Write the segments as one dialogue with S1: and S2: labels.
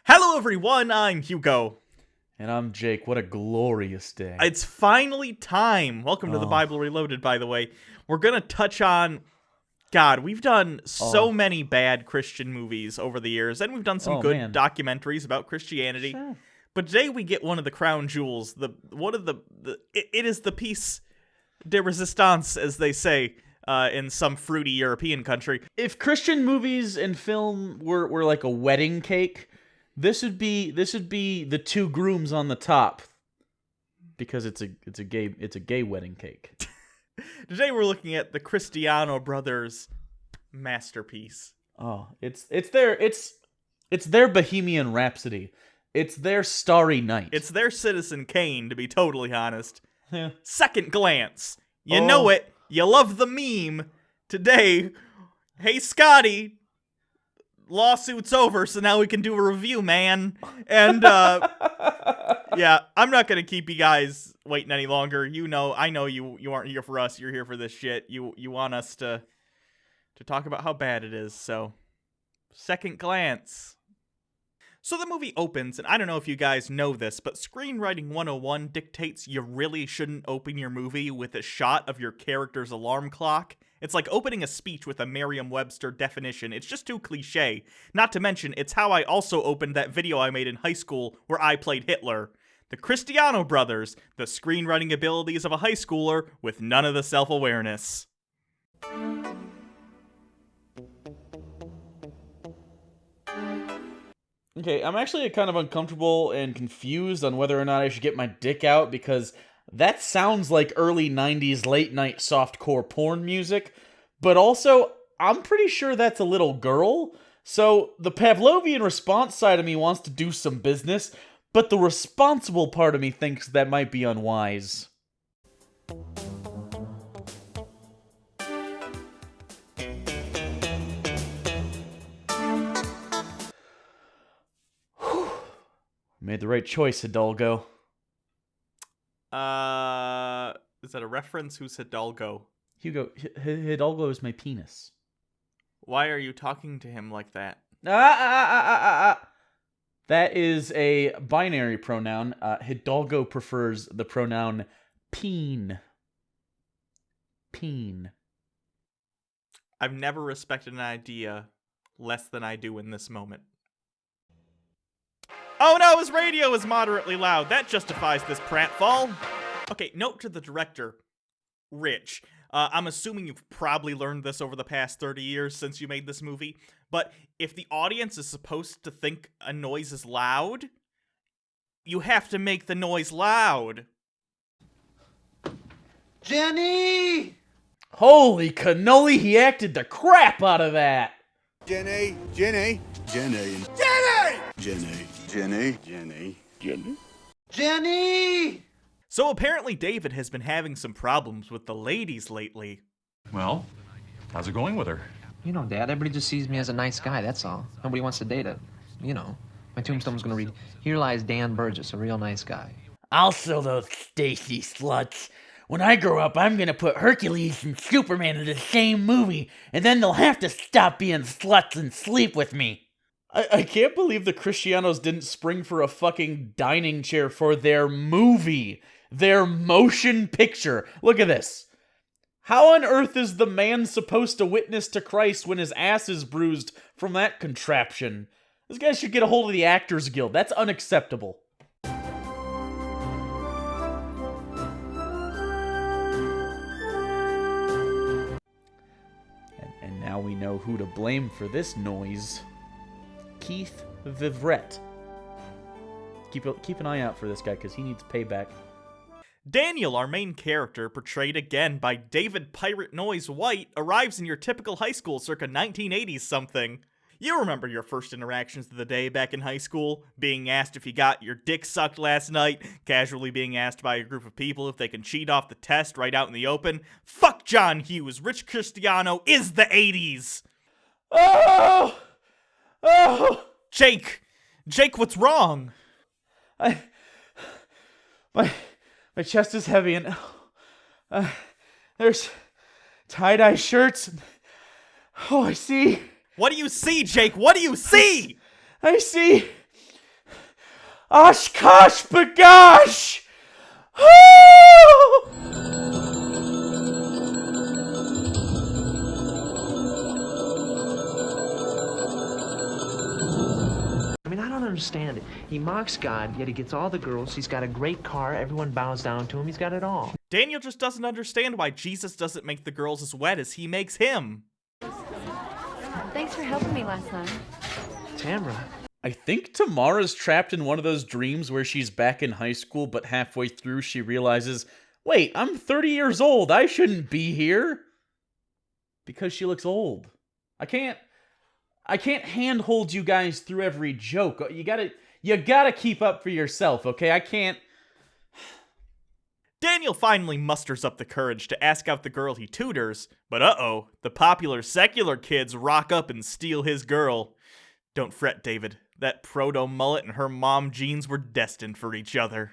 S1: Hello everyone, I'm Hugo.
S2: And I'm Jake. What a glorious day.
S1: It's finally time. Welcome to the Bible Reloaded, by the way. We're going to touch on... God, we've done so many bad Christian movies over the years, and we've done some good documentaries about Christianity.
S2: Sure.
S1: But today we get one of the crown jewels. It is the piece de resistance, as they say in some fruity European country.
S2: If Christian movies and film were like a wedding cake, this would be the two grooms on the top, because it's a gay wedding cake.
S1: Today we're looking at the Christiano brothers' masterpiece.
S2: Oh, it's their Bohemian Rhapsody. It's their Starry Night.
S1: It's their Citizen Kane, to be totally honest.
S2: Yeah.
S1: Second glance. You know it. You love the meme. Today, hey Scotty, lawsuit's over, so now we can do a review, man. And yeah, I'm not gonna keep you guys waiting any longer. I know you aren't here for us. You're here for this shit. You want us to talk about how bad it is. So, second glance. So the movie opens, and I don't know if you guys know this, but Screenwriting 101 dictates you really shouldn't open your movie with a shot of your character's alarm clock. It's like opening a speech with a Merriam-Webster definition. It's just too cliche. Not to mention, it's how I also opened that video I made in high school where I played Hitler. The Christiano brothers, the screenwriting abilities of a high schooler with none of the self-awareness.
S2: Okay, I'm actually kind of uncomfortable and confused on whether or not I should get my dick out, because that sounds like early 90s late night softcore porn music, but also I'm pretty sure that's a little girl. So the Pavlovian response side of me wants to do some business, but the responsible part of me thinks that might be unwise. Made the right choice, Hidalgo.
S1: Is that a reference? Who's Hidalgo?
S2: Hugo, Hidalgo is my penis.
S1: Why are you talking to him like that?
S2: That is a binary pronoun. Hidalgo prefers the pronoun peen. Peen.
S1: I've never respected an idea less than I do in this moment. Oh no, his radio is moderately loud. That justifies this pratfall. Okay, note to the director, Rich. I'm assuming you've probably learned this over the past 30 years since you made this movie, but if the audience is supposed to think a noise is loud, you have to make the noise loud.
S3: Jenny!
S2: Holy cannoli, he acted the crap out of that!
S3: Jenny! Jenny! Jenny! Jenny! Jenny! Jenny! Jenny! Jenny!
S1: So apparently David has been having some problems with the ladies lately.
S4: Well, how's it going with her?
S5: You know, Dad, everybody just sees me as a nice guy, that's all. Nobody wants to date her. You know, my tombstone's gonna read, "Here lies Dan Burgess, a real nice guy."
S6: I'll sell those Stacy sluts. When I grow up, I'm gonna put Hercules and Superman in the same movie, and then they'll have to stop being sluts and sleep with me.
S2: I can't believe the Christianos didn't spring for a fucking dining chair for their movie. Their motion picture. Look at this. How on earth is the man supposed to witness to Christ when his ass is bruised from that contraption? This guy should get a hold of the Actors Guild. That's unacceptable. And now we know who to blame for this noise. Keith Vivret. Keep an eye out for this guy, because he needs payback.
S1: Daniel, our main character, portrayed again by David Pirate Noise White, arrives in your typical high school circa 1980s something. You remember your first interactions of the day back in high school, being asked if you got your dick sucked last night, casually being asked by a group of people if they can cheat off the test right out in the open. Fuck John Hughes, Rich Christiano is the 80s!
S2: Oh! Oh!
S1: Jake, what's wrong?
S2: My chest is heavy, and there's tie-dye shirts. Oh, I see.
S1: What do you see, Jake? What do you see?
S2: I see Oshkosh bagosh!
S5: I mean, I don't understand it. He mocks God, yet he gets all the girls. He's got a great car. Everyone bows down to him. He's got it all.
S1: Daniel just doesn't understand why Jesus doesn't make the girls as wet as he makes him.
S7: Thanks for helping me last night.
S5: Tamra.
S2: I think Tamara's trapped in one of those dreams where she's back in high school, but halfway through she realizes, wait, I'm 30 years old. I shouldn't be here. Because she looks old. I can't handhold you guys through every joke. You gotta keep up for yourself, okay? I can't.
S1: Daniel finally musters up the courage to ask out the girl he tutors, but uh-oh, the popular secular kids rock up and steal his girl. Don't fret, David. That proto-mullet and her mom jeans were destined for each other.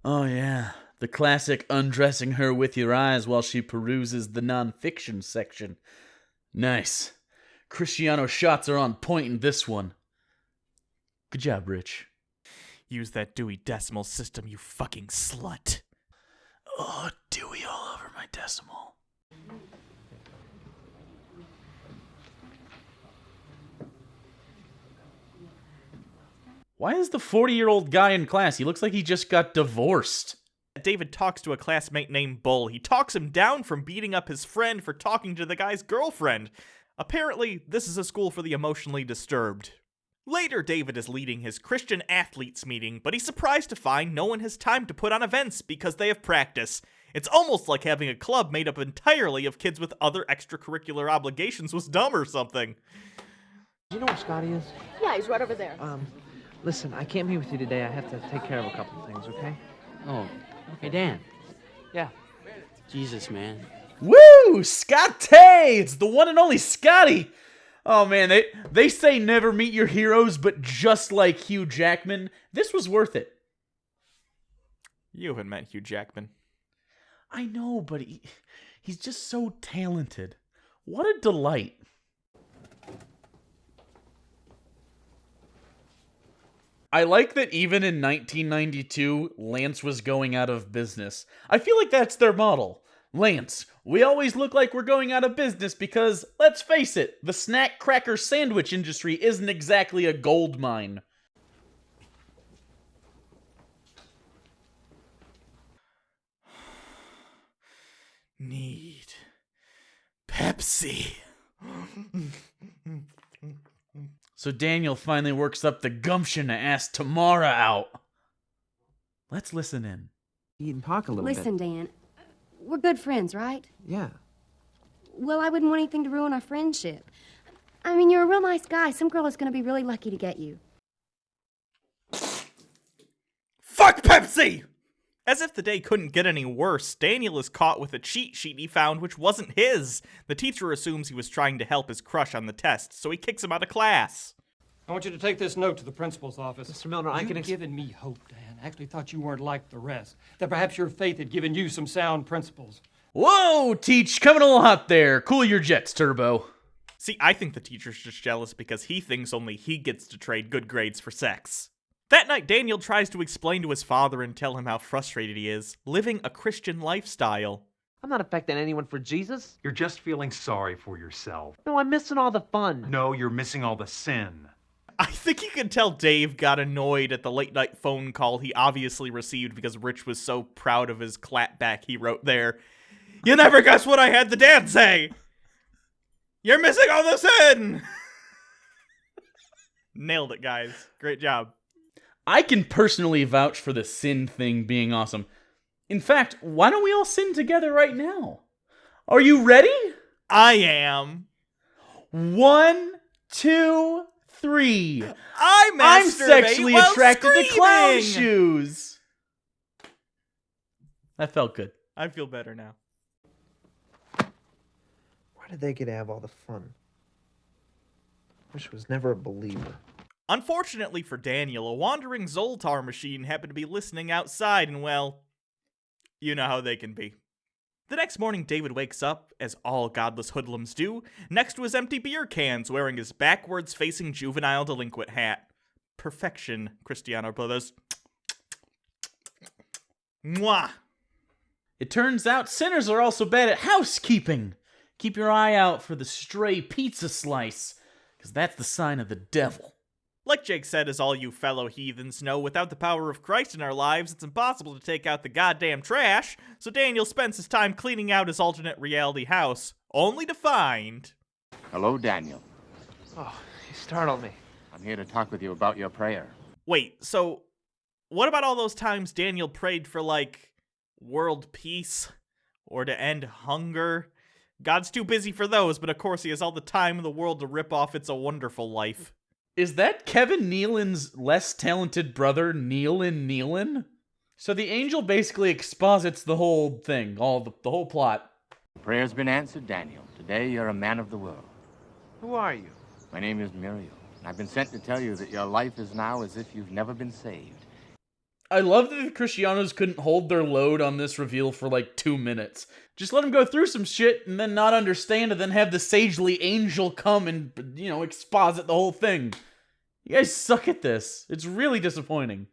S2: Oh yeah, the classic undressing her with your eyes while she peruses the non-fiction section. Nice. Christiano shots are on point in this one. Good job, Rich.
S1: Use that Dewey Decimal System, you fucking slut.
S2: Oh, Dewey all over my decimal. Why is the 40-year-old guy in class? He looks like he just got divorced.
S1: David talks to a classmate named Bull. He talks him down from beating up his friend for talking to the guy's girlfriend. Apparently, this is a school for the emotionally disturbed. Later, David is leading his Christian athletes meeting, but he's surprised to find no one has time to put on events because they have practice. It's almost like having a club made up entirely of kids with other extracurricular obligations was dumb or something.
S5: Do you know where Scotty is?
S7: Yeah, he's right over there.
S5: Listen, I can't meet with you today. I have to take care of a couple of things, okay?
S8: Oh, hey, Dan.
S5: Yeah.
S8: Jesus, man.
S2: Woo! Scotty! It's the one and only Scotty! Oh man, they say never meet your heroes, but just like Hugh Jackman, this was worth it.
S1: You haven't met Hugh Jackman.
S2: I know, but he's just so talented. What a delight. I like that even in 1992, Lance was going out of business. I feel like that's their model. Lance, we always look like we're going out of business because, let's face it, the snack cracker sandwich industry isn't exactly a gold mine.
S1: Need Pepsi.
S2: So Daniel finally works up the gumption to ask Tamara out. Let's listen in.
S5: You can talk a little
S7: Listen,
S5: bit.
S7: Dan, we're good friends, right?
S5: Yeah.
S7: Well, I wouldn't want anything to ruin our friendship. I mean, you're a real nice guy. Some girl is going to be really lucky to get you.
S1: Fuck Pepsi! As if the day couldn't get any worse, Daniel is caught with a cheat sheet he found which wasn't his. The teacher assumes he was trying to help his crush on the test, so he kicks him out of class.
S9: I want you to take this note to the principal's office.
S5: Mr. Milner,
S9: You've given me hope, Dan. I actually thought you weren't like the rest. That perhaps your faith had given you some sound principles.
S2: Whoa, Teach, coming a little hot there. Cool your jets, Turbo.
S1: See, I think the teacher's just jealous because he thinks only he gets to trade good grades for sex. That night, Daniel tries to explain to his father and tell him how frustrated he is, living a Christian lifestyle.
S5: I'm not affecting anyone for Jesus.
S10: You're just feeling sorry for yourself.
S5: No, I'm missing all the fun.
S10: No, you're missing all the sin.
S1: I think you can tell Dave got annoyed at the late-night phone call he obviously received because Rich was so proud of his clapback he wrote there. You never guess what I had the dad say! You're missing all the sin! Nailed it, guys. Great job.
S2: I can personally vouch for the sin thing being awesome. In fact, why don't we all sin together right now? Are you ready?
S1: I am.
S2: 1, 2, 3.
S1: I'm
S2: sexually
S1: while
S2: attracted to clown
S1: screaming!
S2: shoes. That felt good.
S1: I feel better now.
S5: Why did they get to have all the fun? Rich was never a believer.
S1: Unfortunately for Daniel, a wandering Zoltar machine happened to be listening outside, and well, you know how they can be. The next morning, David wakes up, as all godless hoodlums do, next to his empty beer cans, wearing his backwards-facing juvenile delinquent hat. Perfection, Christiano brothers. Mwah!
S2: It turns out sinners are also bad at housekeeping. Keep your eye out for the stray pizza slice, because that's the sign of the devil.
S1: Like Jake said, as all you fellow heathens know, without the power of Christ in our lives, it's impossible to take out the goddamn trash, so Daniel spends his time cleaning out his alternate reality house, only to find...
S11: Hello, Daniel.
S5: Oh, you startled me.
S11: I'm here to talk with you about your prayer.
S1: Wait, so what about all those times Daniel prayed for, like, world peace? Or to end hunger? God's too busy for those, but of course he has all the time in the world to rip off It's a Wonderful Life.
S2: Is that Kevin Nealon's less talented brother, Nealon? So the angel basically exposits the whole thing, the whole plot.
S11: Prayer's been answered, Daniel. Today you're a man of the world.
S5: Who are you?
S11: My name is Muriel, and I've been sent to tell you that your life is now as if you've never been saved.
S2: I love that the Christianos couldn't hold their load on this reveal for like 2 minutes. Just let them go through some shit and then not understand and then have the sagely angel come and, exposit the whole thing. You guys suck at this. It's really disappointing.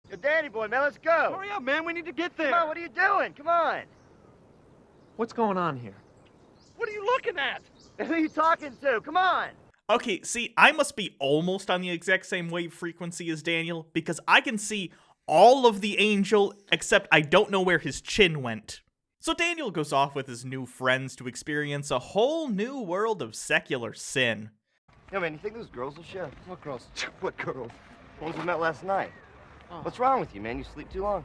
S12: Yo, Danny boy, man, let's go.
S9: Hurry up, man. We need to get there.
S12: Come on, what are you doing? Come on.
S5: What's going on here?
S12: What are you looking at? Who are you talking to? Come on.
S1: Okay, see, I must be almost on the exact same wave frequency as Daniel, because I can see all of the angel, except I don't know where his chin went. So Daniel goes off with his new friends to experience a whole new world of secular sin.
S12: Yo, man, you think those girls will show?
S5: What girls?
S12: What girls? The ones we met last night.
S5: Oh.
S12: What's wrong with you, man? You sleep too long.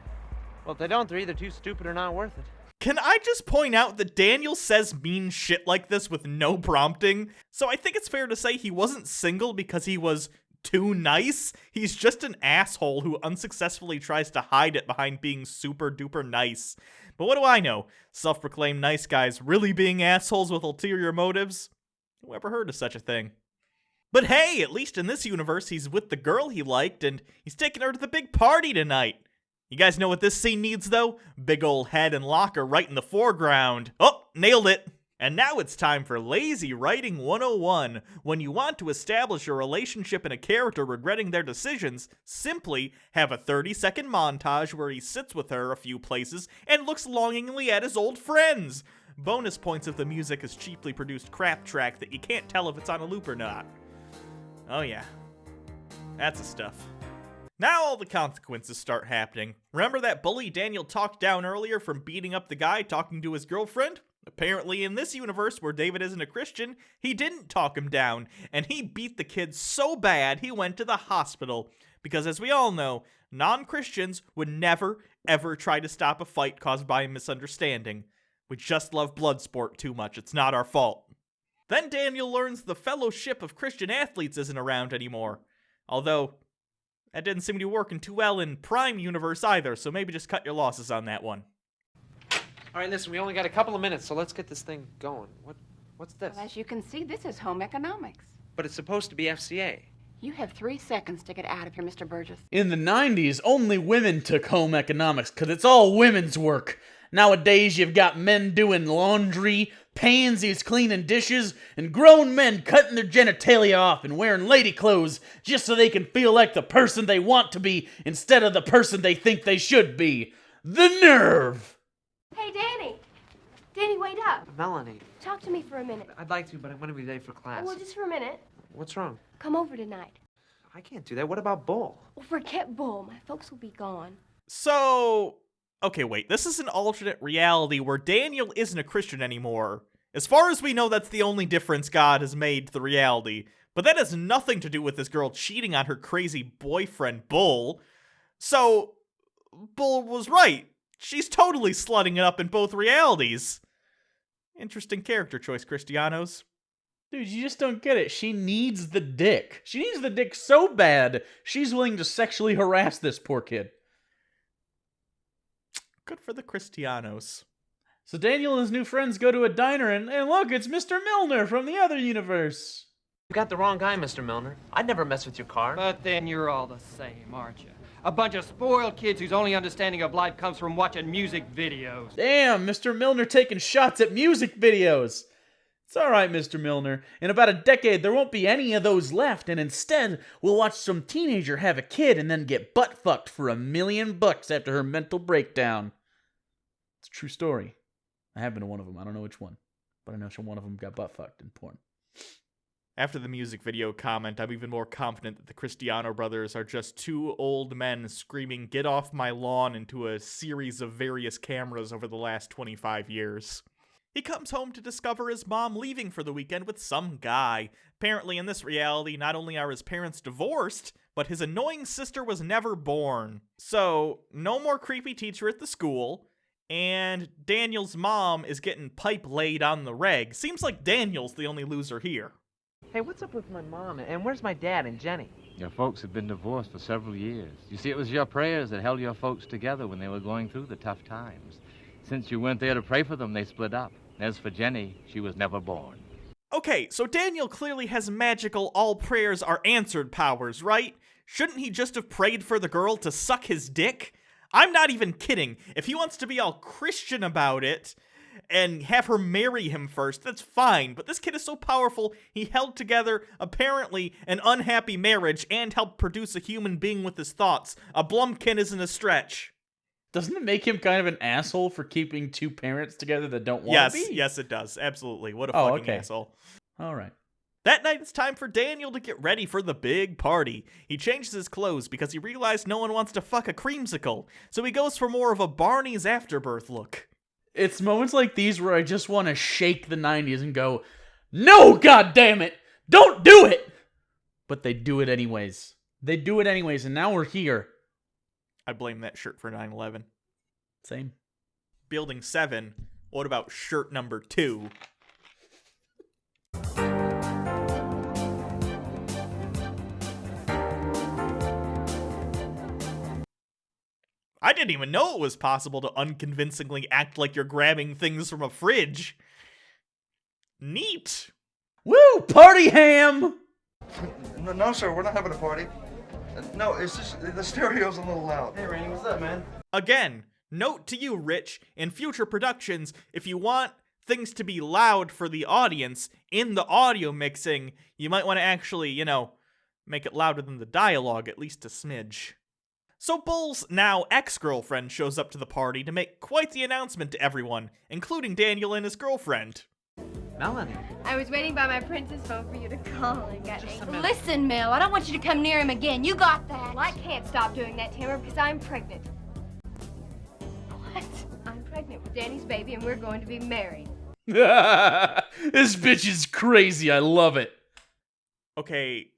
S5: Well, if they don't, they're either too stupid or not worth it.
S1: Can I just point out that Daniel says mean shit like this with no prompting? So I think it's fair to say he wasn't single because he was too nice. He's just an asshole who unsuccessfully tries to hide it behind being super duper nice. But what do I know? Self-proclaimed nice guys really being assholes with ulterior motives? Who ever heard of such a thing? But hey, at least in this universe, he's with the girl he liked, and he's taking her to the big party tonight. You guys know what this scene needs, though? Big ol' head and locker right in the foreground. Oh, nailed it! And now it's time for Lazy Writing 101. When you want to establish a relationship and a character regretting their decisions, simply have a 30-second montage where he sits with her a few places and looks longingly at his old friends. Bonus points if the music is cheaply produced crap track that you can't tell if it's on a loop or not. Oh yeah, that's the stuff. Now all the consequences start happening. Remember that bully Daniel talked down earlier from beating up the guy talking to his girlfriend? Apparently in this universe where David isn't a Christian, he didn't talk him down, and he beat the kid so bad he went to the hospital. Because as we all know, non-Christians would never, ever try to stop a fight caused by a misunderstanding. We just love blood sport too much, it's not our fault. Then Daniel learns the fellowship of Christian athletes isn't around anymore. Although, that didn't seem to be working too well in Prime Universe either, so maybe just cut your losses on that one.
S5: All right, listen, we only got a couple of minutes, so let's get this thing going. What's this?
S13: Well, as you can see, this is home economics.
S5: But it's supposed to be FCA.
S13: You have 3 seconds to get out of here, Mr. Burgess.
S2: In the 90s, only women took home economics, because it's all women's work. Nowadays, you've got men doing laundry, pansies cleaning dishes, and grown men cutting their genitalia off and wearing lady clothes just so they can feel like the person they want to be instead of the person they think they should be. The nerve!
S7: Hey, Danny! Danny, wait up.
S5: Melanie.
S7: Talk to me for a minute.
S5: I'd like to, but I'm going to be late for class.
S7: Well, just for a minute.
S5: What's wrong?
S7: Come over tonight.
S5: I can't do that. What about Bull?
S7: Well, forget Bull. My folks will be gone.
S1: So... okay, wait, this is an alternate reality where Daniel isn't a Christian anymore. As far as we know, that's the only difference God has made to the reality. But that has nothing to do with this girl cheating on her crazy boyfriend, Bull. So, Bull was right. She's totally slutting it up in both realities. Interesting character choice, Christianos.
S2: Dude, you just don't get it. She needs the dick. She needs the dick so bad, she's willing to sexually harass this poor kid.
S1: Good for the Christianos.
S2: So Daniel and his new friends go to a diner and look, it's Mr. Milner from the other universe.
S5: You got the wrong guy, Mr. Milner. I'd never mess with your car.
S9: But then you're all the same, aren't you? A bunch of spoiled kids whose only understanding of life comes from watching music videos.
S2: Damn, Mr. Milner taking shots at music videos. It's alright, Mr. Milner. In about a decade, there won't be any of those left, and instead, we'll watch some teenager have a kid and then get butt-fucked for $1 million after her mental breakdown. It's a true story. I have been to one of them. I don't know which one, but I know one of them got butt-fucked in porn.
S1: After the music video comment, I'm even more confident that the Christiano brothers are just two old men screaming, "Get off my lawn," into a series of various cameras over the last 25 years. He comes home to discover his mom leaving for the weekend with some guy. Apparently, in this reality, not only are his parents divorced, but his annoying sister was never born. So, no more creepy teacher at the school, and Daniel's mom is getting pipe laid on the reg. Seems like Daniel's the only loser here.
S5: Hey, what's up with my mom? And where's my dad and Jenny?
S11: Your folks have been divorced for several years. You see, it was your prayers that held your folks together when they were going through the tough times. Since you weren't there to pray for them, they split up. As for Jenny, she was never born.
S1: Okay, so Daniel clearly has magical all prayers are answered powers, right? Shouldn't he just have prayed for the girl to suck his dick? I'm not even kidding. If he wants to be all Christian about it and have her marry him first, that's fine. But this kid is so powerful, he held together, apparently, an unhappy marriage and helped produce a human being with his thoughts. A Blumkin isn't a stretch.
S2: Doesn't it make him kind of an asshole for keeping two parents together that don't want to be?
S1: Yes, it does. Absolutely. What a fucking asshole.
S2: All right.
S1: That night, it's time for Daniel to get ready for the big party. He changes his clothes because he realized no one wants to fuck a creamsicle, so he goes for more of a Barney's Afterbirth look.
S2: It's moments like these where I just want to shake the 90s and go, "No, goddammit! Don't do it!" But they do it anyways. They do it anyways, and now we're here.
S1: I blame that shirt for 9/11.
S2: Same.
S1: Building 7. What about shirt number 2? I didn't even know it was possible to unconvincingly act like you're grabbing things from a fridge. Neat.
S2: Woo! Party ham!
S14: No, sir, we're not having a party. No, it's just the stereo's a little loud.
S9: Hey, Rainey, what's up, man?
S1: Again, note to you, Rich, in future productions, if you want things to be loud for the audience in the audio mixing, you might want to actually, make it louder than the dialogue, at least a smidge. So Bull's now ex-girlfriend shows up to the party to make quite the announcement to everyone, including Daniel and his girlfriend.
S5: Melanie.
S7: I was waiting by my princess phone for you to call and get me. Listen, Mel, I don't want you to come near him again. You got that? Well, I can't stop doing that to him because I'm pregnant. What? I'm pregnant with Danny's baby and we're going to be married.
S2: This bitch is crazy. I love it.
S1: Okay,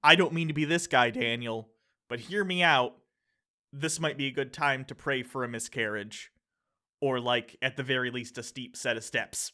S1: I don't mean to be this guy, Daniel, but hear me out. This might be a good time to pray for a miscarriage. Or, at the very least, a steep set of steps.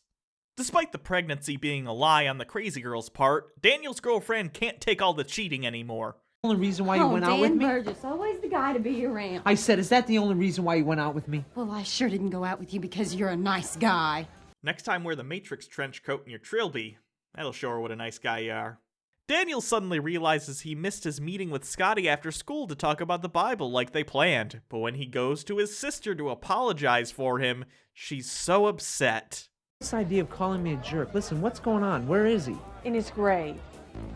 S1: Despite the pregnancy being a lie on the crazy girl's part, Daniel's girlfriend can't take all the cheating anymore.
S5: Only reason why you went out with me?
S7: Dan Burgess, always the guy to be around.
S5: I said, is that the only reason why you went out with me?
S7: Well, I sure didn't go out with you because you're a nice guy.
S1: Next time, wear the Matrix trench coat and your trilby. That'll show her what a nice guy you are. Daniel suddenly realizes he missed his meeting with Scotty after school to talk about the Bible like they planned. But when he goes to his sister to apologize for him, she's so upset.
S5: This idea of calling me a jerk. Listen, what's going on? Where is he?
S15: In his grave.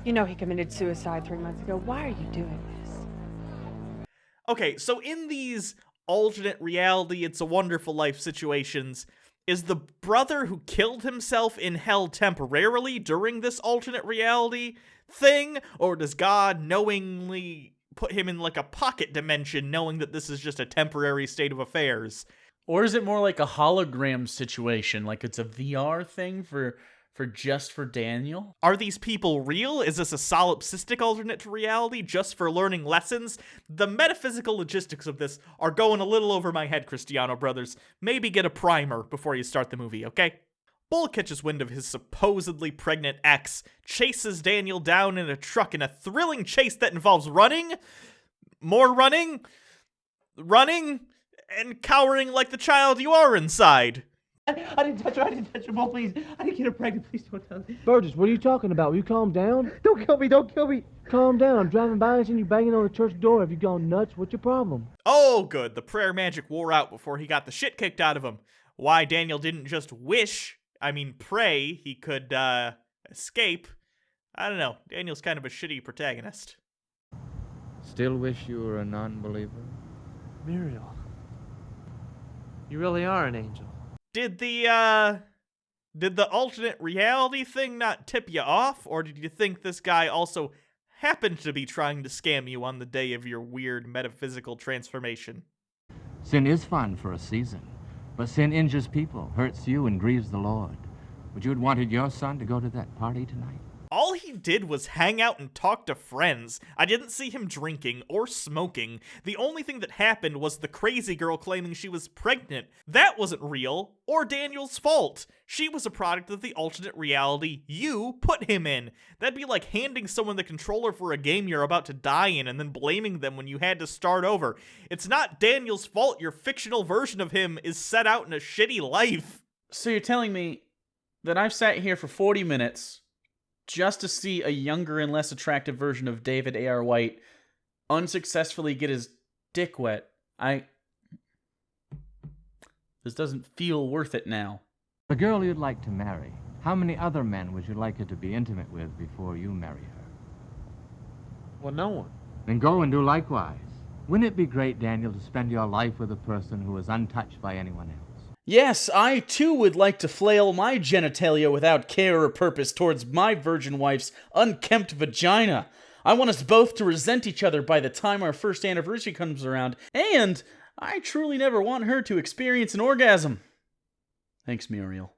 S15: You know he committed suicide 3 months ago. Why are you doing this?
S1: Okay, so in these alternate reality, It's a Wonderful Life situations, is the brother who killed himself in hell temporarily during this alternate reality thing? Or does God knowingly put him in a pocket dimension knowing that this is just a temporary state of affairs?
S2: Or is it more like a hologram situation? Like it's a VR thing for Daniel?
S1: Are these people real? Is this a solipsistic alternate to reality just for learning lessons? The metaphysical logistics of this are going a little over my head, Christiano brothers. Maybe get a primer before you start the movie, okay? Bull catches wind of his supposedly pregnant ex, chases Daniel down in a truck in a thrilling chase that involves running, more running, and cowering like the child you are inside.
S6: I didn't touch her. I didn't touch her. Well, please. I didn't get her pregnant. Please don't tell me.
S16: Burgess, what are you talking about? Will you calm down?
S6: Don't kill me. Don't kill me.
S16: Calm down. I'm driving by and seeing you banging on the church door. Have you gone nuts? What's your problem?
S1: Oh, good. The prayer magic wore out before he got the shit kicked out of him. Why Daniel didn't just pray he could, escape. I don't know. Daniel's kind of a shitty protagonist.
S11: Still wish you were a non-believer?
S6: Muriel. You really are an angel.
S1: Did the alternate reality thing not tip you off, or did you think this guy also happened to be trying to scam you on the day of your weird metaphysical transformation?
S11: Sin is fun for a season, but sin injures people, hurts you, and grieves the Lord. Would you have wanted your son to go to that party tonight?
S1: All he did was hang out and talk to friends. I didn't see him drinking or smoking. The only thing that happened was the crazy girl claiming she was pregnant. That wasn't real, or Daniel's fault. She was a product of the alternate reality you put him in. That'd be like handing someone the controller for a game you're about to die in and then blaming them when you had to start over. It's not Daniel's fault your fictional version of him is set out in a shitty life.
S2: So you're telling me that I've sat here for 40 minutes just to see a younger and less attractive version of David A.R. White unsuccessfully get his dick wet. This doesn't feel worth it now.
S11: The girl you'd like to marry, how many other men would you like her to be intimate with before you marry her?
S6: Well, no one.
S11: Then go and do likewise. Wouldn't it be great, Daniel, to spend your life with a person who is untouched by anyone else?
S2: Yes, I too would like to flail my genitalia without care or purpose towards my virgin wife's unkempt vagina. I want us both to resent each other by the time our first anniversary comes around, and I truly never want her to experience an orgasm. Thanks, Muriel.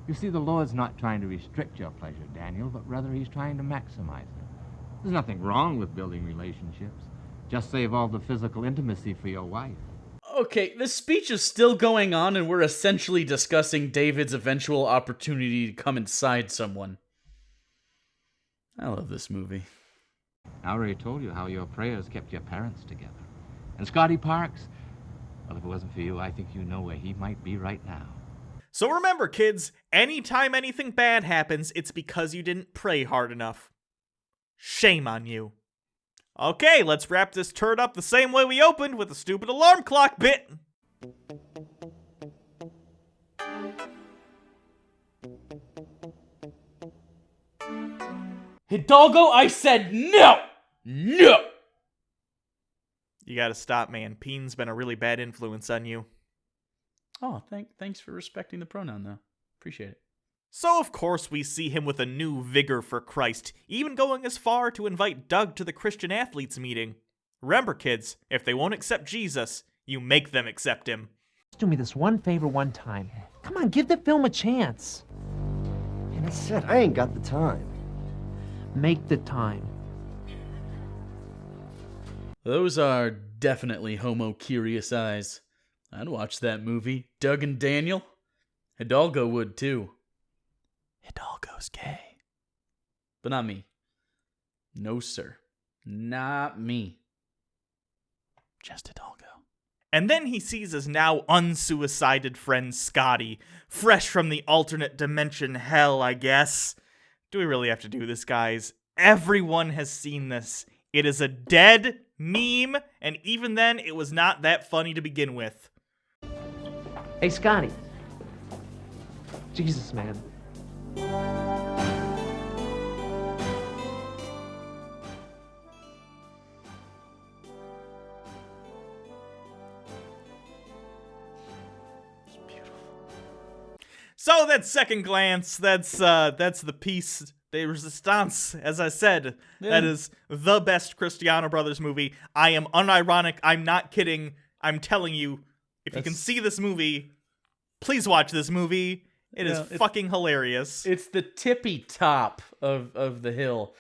S11: You see, the Lord's not trying to restrict your pleasure, Daniel, but rather he's trying to maximize it. There's nothing wrong with building relationships. Just save all the physical intimacy for your wife.
S2: Okay, this speech is still going on, and we're essentially discussing David's eventual opportunity to come inside someone. I love this movie.
S11: I already told you how your prayers kept your parents together. And Scotty Parks, well, if it wasn't for you, I think you know where he might be right now.
S1: So remember, kids, anytime anything bad happens, it's because you didn't pray hard enough. Shame on you. Okay, let's wrap this turd up the same way we opened, with a stupid alarm clock bit.
S2: Hidalgo, I said no! No!
S1: You gotta stop, man. Peen's been a really bad influence on you.
S2: Oh, thanks for respecting the pronoun, though. Appreciate it.
S1: So, of course, we see him with a new vigor for Christ, even going as far to invite Doug to the Christian athletes meeting. Remember, kids, if they won't accept Jesus, you make them accept him.
S6: Just do me this one favor one time. Come on, give the film a chance.
S17: And I said I ain't got the time.
S6: Make the time.
S2: Those are definitely homo-curious eyes. I'd watch that movie. Doug and Daniel. Hidalgo would, too. Hidalgo's gay. But not me. No, sir. Not me. Just Hidalgo.
S1: And then he sees his now unsuicided friend Scotty, fresh from the alternate dimension hell, I guess. Do we really have to do this, guys? Everyone has seen this. It is a dead meme, and even then, it was not that funny to begin with.
S6: Hey, Scotty. Jesus, man.
S1: So that second glance, that's the piece de resistance, as I said.
S2: Yeah.
S1: That is the best Christiano Brothers movie. I am unironic. I'm not kidding. I'm telling you, if you can see this movie, please watch this movie. It is fucking hilarious.
S2: It's the tippy top of the hill.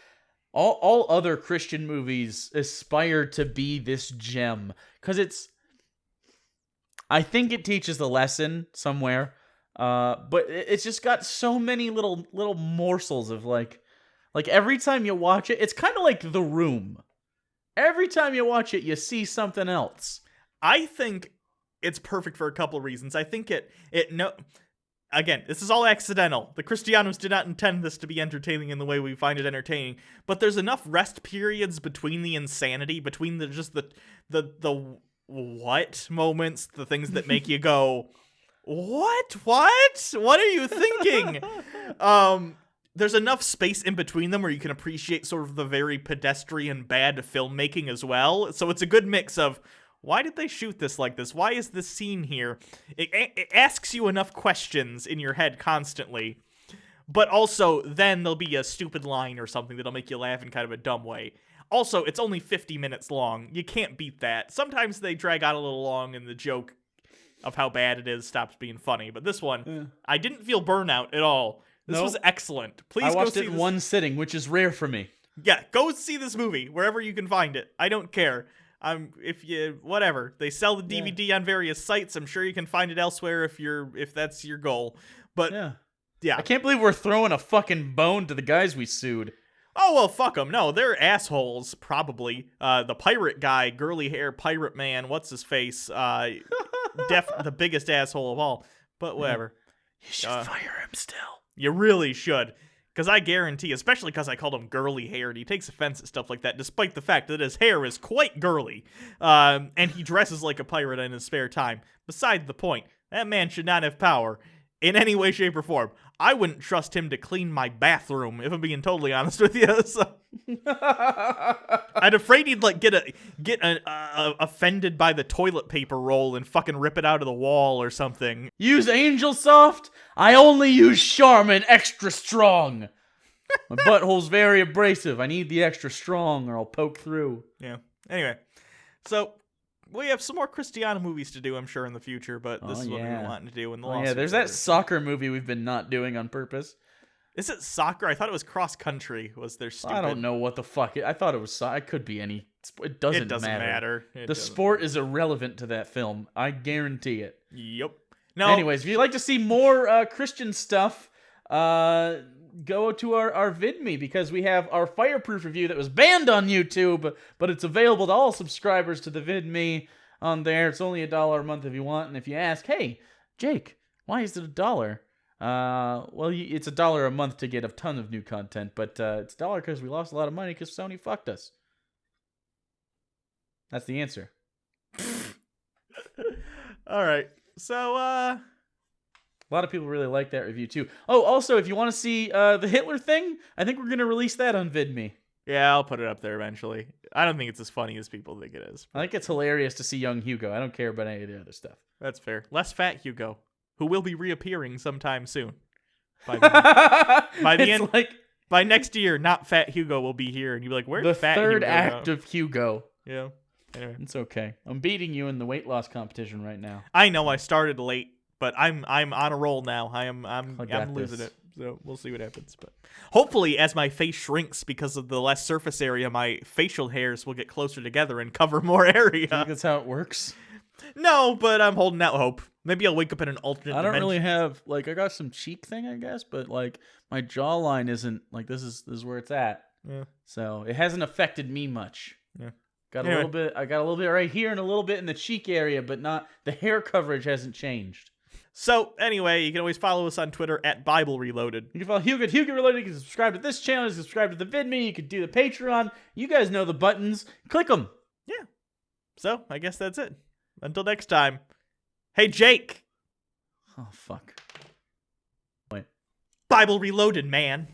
S2: All other Christian movies aspire to be this gem, because I think it teaches a lesson somewhere. But it's just got so many little morsels of like every time you watch it, it's kind of like The Room. Every time you watch it, you see something else.
S1: I think it's perfect for a couple of reasons. I think again, this is all accidental. The Christianos did not intend this to be entertaining in the way we find it entertaining, but there's enough rest periods between the insanity, between the what moments, the things that make you go, what? What are you thinking? There's enough space in between them where you can appreciate sort of the very pedestrian bad filmmaking as well. So it's a good mix of, why did they shoot this like this? Why is this scene here? It asks you enough questions in your head constantly. But also, then there'll be a stupid line or something that'll make you laugh in kind of a dumb way. Also, it's only 50 minutes long. You can't beat that. Sometimes they drag out a little long and the joke of how bad it is stops being funny. But this one, I didn't feel burnout at all. This was excellent. Please
S2: I
S1: go
S2: watched
S1: see
S2: it in
S1: this.
S2: one sitting, which is rare for me.
S1: Yeah, go see this movie wherever you can find it. I don't care. Whatever. They sell the DVD on various sites. I'm sure you can find it elsewhere if that's your goal. But yeah.
S2: I can't believe we're throwing a fucking bone to the guys we sued.
S1: Oh, well, fuck them. No, they're assholes, probably. The pirate guy, girly hair pirate man, what's his face? The biggest asshole of all. But whatever.
S2: You should fire him still.
S1: You really should. Because I guarantee, especially because I called him girly haired, he takes offense at stuff like that, despite the fact that his hair is quite girly. And he dresses like a pirate in his spare time. Beside the point, that man should not have power in any way, shape, or form. I wouldn't trust him to clean my bathroom, if I'm being totally honest with you. So. I'd afraid he'd get offended by the toilet paper roll and fucking rip it out of the wall or something.
S2: Use Angel Soft? I only use Charmin Extra Strong. My butthole's very abrasive. I need the extra strong or I'll poke through.
S1: Yeah. Anyway, so we have some more Christiano movies to do, I'm sure, in the future, but this is what we've been wanting to do in the lawsuit.
S2: There's that soccer movie we've been not doing on purpose.
S1: Is it soccer? I thought it was cross country. Was there stupid?
S2: I don't know what the fuck. I thought it was soccer. It could be any. It doesn't matter. The sport is irrelevant to that film. I guarantee it.
S1: Yep. No.
S2: Anyways, if you'd like to see more Christian stuff, go to our VidMe, because we have our Fireproof review that was banned on YouTube, but it's available to all subscribers to the VidMe on there. It's only $1 a month if you want. And if you ask, hey, Jake, why is it $1? Well, it's $1 a month to get a ton of new content, but it's $1 because we lost a lot of money because Sony fucked us. That's the answer.
S1: All right. So,
S2: a lot of people really like that review, too. Oh, also, if you want to see the Hitler thing, I think we're going to release that on VidMe.
S1: Yeah, I'll put it up there eventually. I don't think it's as funny as people think it is.
S2: I think it's hilarious to see young Hugo. I don't care about any of the other stuff.
S1: That's fair. Less fat Hugo, who will be reappearing sometime soon. By next year, not fat Hugo will be here, and you'll be like, "Where's
S2: the
S1: fat
S2: third
S1: Hugo
S2: act
S1: go?"
S2: of Hugo?
S1: Yeah. Anyway,
S2: it's okay. I'm beating you in the weight loss competition right now.
S1: I know I started late, but I'm on a roll now. I'm losing it. So we'll see what happens. But hopefully, as my face shrinks because of the less surface area, my facial hairs will get closer together and cover more area.
S2: Do you think that's how it works?
S1: No, but I'm holding out hope. Maybe I'll wake up in an alternate dimension.
S2: I don't really have, I got some cheek thing, I guess, but, my jawline isn't, this is where it's at.
S1: Yeah.
S2: So, it hasn't affected me much.
S1: Yeah.
S2: I got a little bit right here and a little bit in the cheek area, but not, the hair coverage hasn't changed.
S1: So, anyway, you can always follow us on Twitter at Bible Reloaded.
S2: You can follow Hugo at Hugo Reloaded. You can subscribe to this channel. You can subscribe to the VidMe. You can do the Patreon. You guys know the buttons. Click them.
S1: Yeah. So, I guess that's it. Until next time. Hey, Jake.
S2: Oh, fuck. Wait.
S1: Bible Reloaded, man.